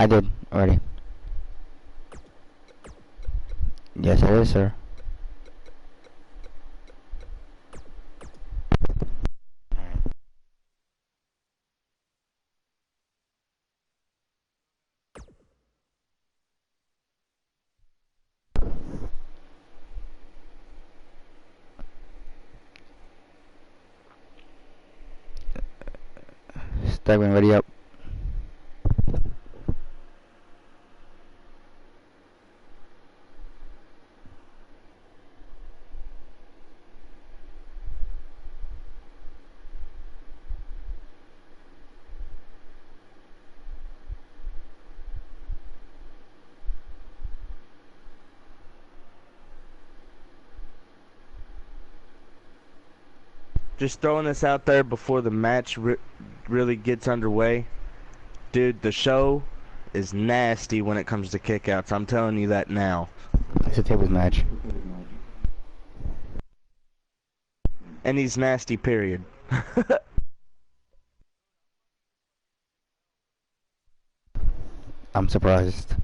I did already. Yes, it is, sir. Stagman, ready up. Just throwing this out there before the match really gets underway. Dude, the show is nasty when it comes to kickouts. I'm telling you that now. It's a tables match. And he's nasty, period. I'm surprised.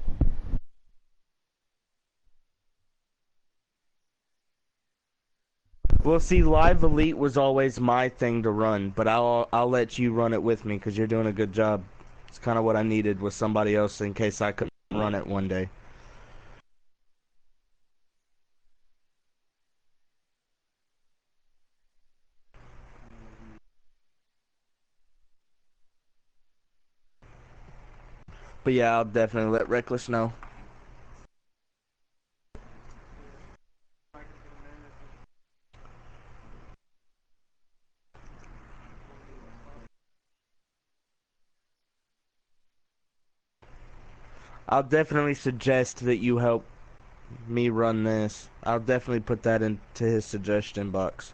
Well, see, Live Elite was always my thing to run, but I'll let you run it with me because you're doing a good job. It's kind of what I needed with somebody else in case I couldn't run it one day. But yeah, I'll definitely let Reckless know. I'll definitely suggest that you help me run this. I'll definitely put that into his suggestion box.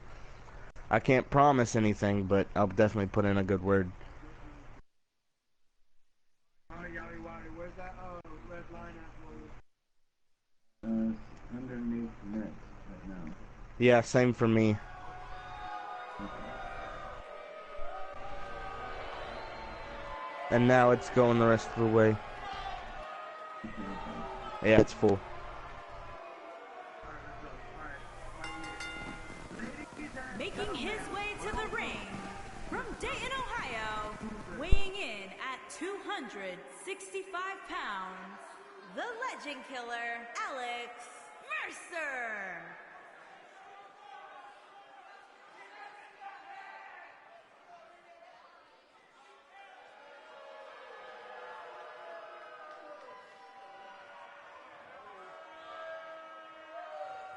I can't promise anything, but I'll definitely put in a good word. Where's that red line at? Underneath the net right now. Yeah, same for me. And now it's going the rest of the way. Yeah, it's full. Making his way to the ring from Dayton, Ohio, weighing in at 265 pounds, the legend killer, Alex Mercer.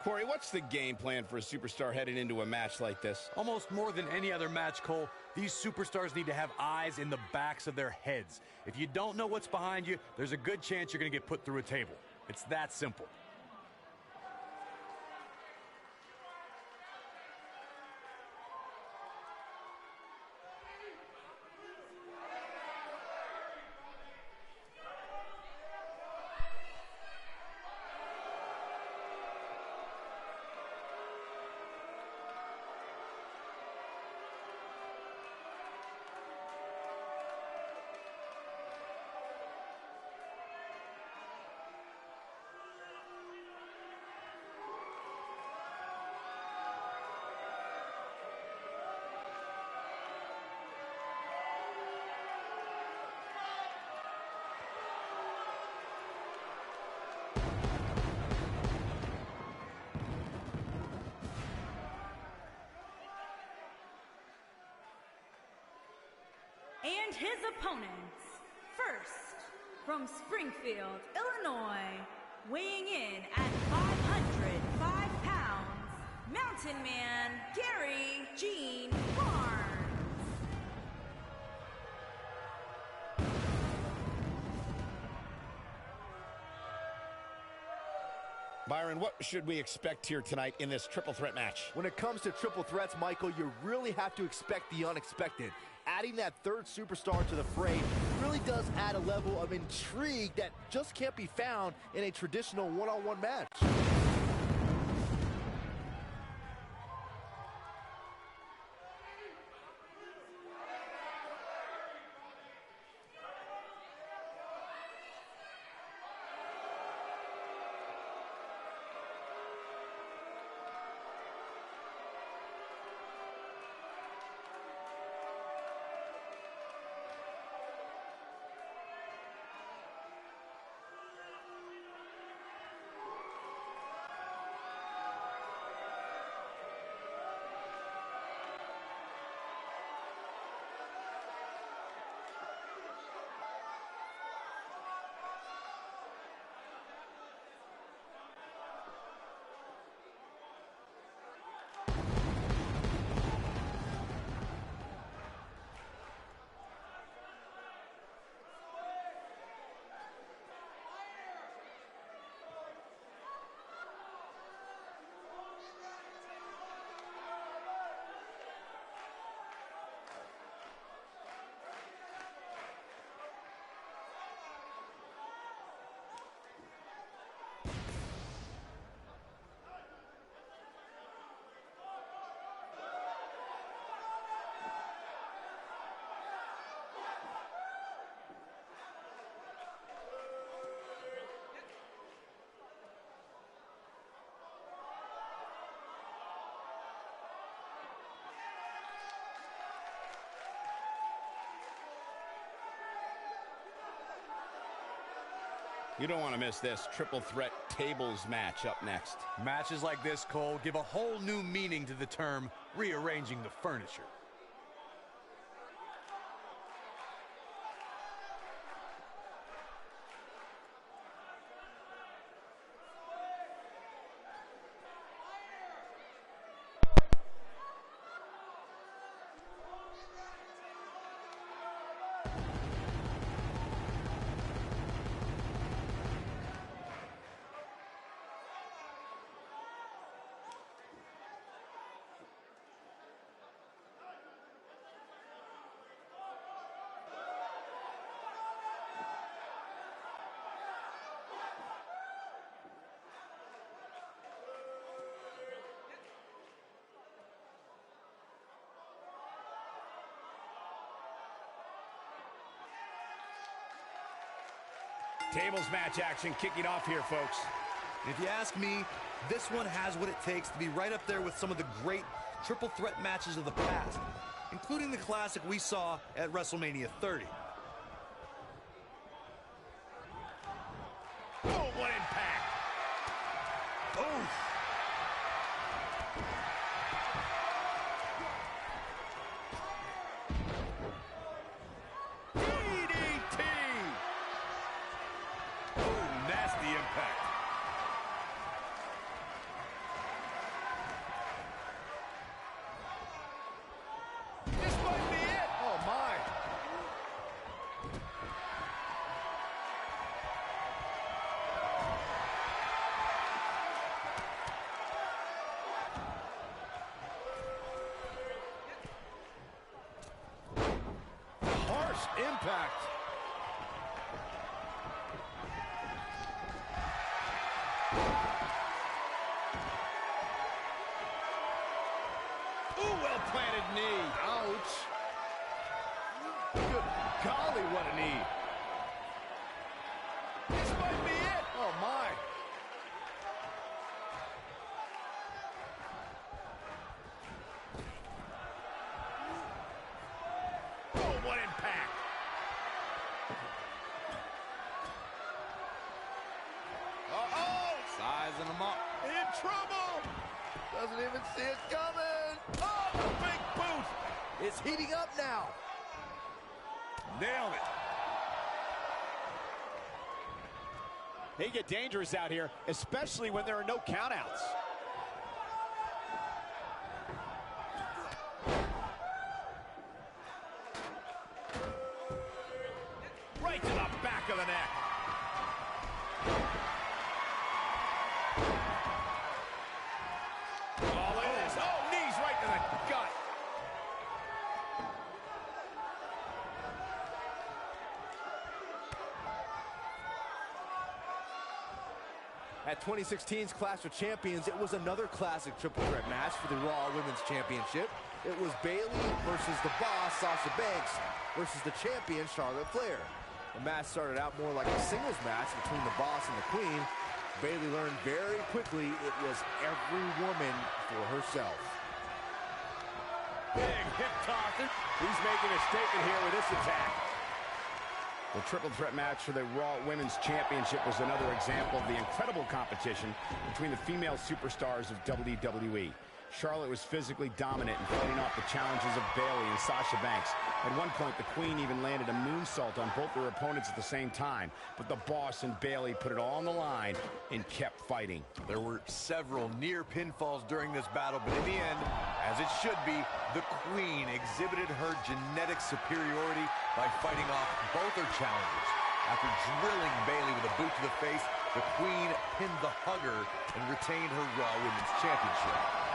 Corey, what's the game plan for a superstar heading into a match like this? Almost more than any other match, Cole, these superstars need to have eyes in the backs of their heads. If you don't know what's behind you, there's a good chance you're going to get put through a table. It's that simple. And his opponents, first, from Springfield, Illinois, weighing in at 505 pounds, Mountain Man, Gary Gene Barnes. Byron, what should we expect here tonight in this triple threat match? When it comes to triple threats, Michael, you really have to expect the unexpected. Adding that third superstar to the fray really does add a level of intrigue that just can't be found in a traditional one-on-one match. You don't want to miss this triple threat tables match up next. Matches like this, Cole, give a whole new meaning to the term rearranging the furniture. Tables match action kicking off here, folks. If you ask me, this one has what it takes to be right up there with some of the great triple threat matches of the past, including the classic we saw at WrestleMania 30. Oh, what impact! Oh! DDT! Oh, nasty impact. This might be it! Oh, my. Harsh impact. Ooh, well-planted knee. Ouch. Good golly, what a knee. This might be it! Oh, my. Oh, what impact! Uh-oh! Sizing them up. In trouble! Doesn't even see it coming. Oh, the big boot! It's heating up now. Nailed it. They get dangerous out here, especially when there are no countouts. Right to the back of the neck. Oh, look at this. Oh, knees right to the gut. At 2016's Clash of Champions, it was another classic triple threat match for the Raw Women's Championship. It was Bayley versus the Boss, Sasha Banks, versus the champion, Charlotte Flair. The match started out more like a singles match between the Boss and the Queen. Bayley learned very quickly it was every woman for herself. Big hip toss. He's making a statement here with this attack. The triple threat match for the Raw Women's Championship was another example of the incredible competition between the female superstars of WWE. Charlotte was physically dominant and fighting off the challenges of Bayley and Sasha Banks. At one point, the Queen even landed a moonsault on both their opponents at the same time. But the Boss and Bayley put it all on the line and kept fighting. There were several near pinfalls during this battle, but in the end, as it should be, the Queen exhibited her genetic superiority by fighting off both her challengers. After drilling Bayley with a boot to the face, the Queen pinned the hugger and retained her Raw Women's Championship.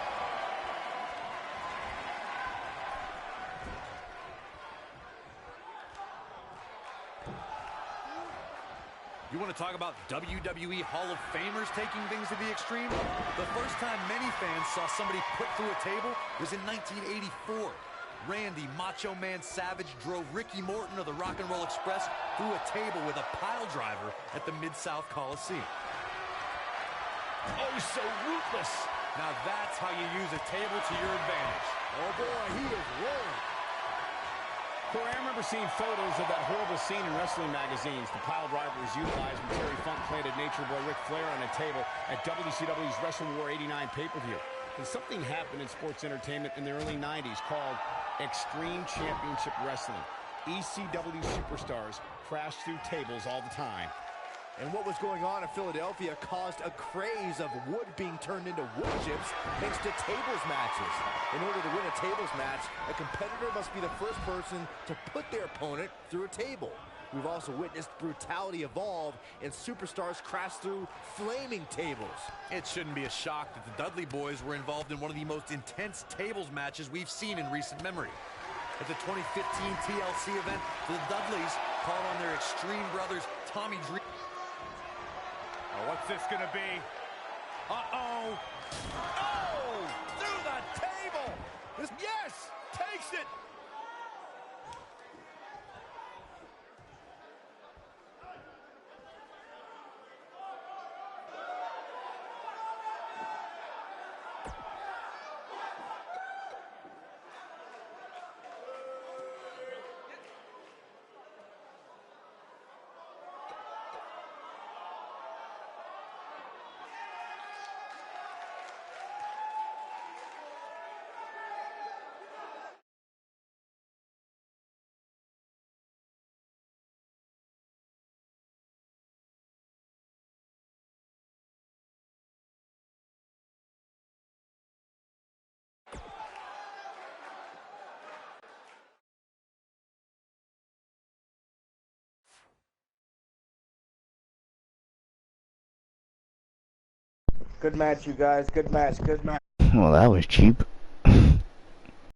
You want to talk about WWE Hall of Famers taking things to the extreme? The first time many fans saw somebody put through a table was in 1984. Randy Macho Man Savage drove Ricky Morton of the Rock and Roll Express through a table with a pile driver at the Mid-South Coliseum. Oh, so ruthless. Now that's how you use a table to your advantage. Oh boy, he is rolling. Corey, I remember seeing photos of that horrible scene in wrestling magazines. The pile driver was utilized when Terry Funk planted Nature Boy Ric Flair on a table at WCW's Wrestle War 89 pay-per-view. And something happened in sports entertainment in the early 90s called Extreme Championship Wrestling. ECW superstars crashed through tables all the time. And what was going on in Philadelphia caused a craze of wood being turned into wood chips thanks to tables matches. In order to win a tables match, a competitor must be the first person to put their opponent through a table. We've also witnessed brutality evolve and superstars crash through flaming tables. It shouldn't be a shock that the Dudley Boys were involved in one of the most intense tables matches we've seen in recent memory. At the 2015 TLC event, the Dudleys called on their Extreme Brothers Tommy Dreamer. Oh, what's this gonna be? Uh-oh! Oh! Through the table! Yes! Takes it! Good match, you guys. Good match. Good match. Well, that was cheap.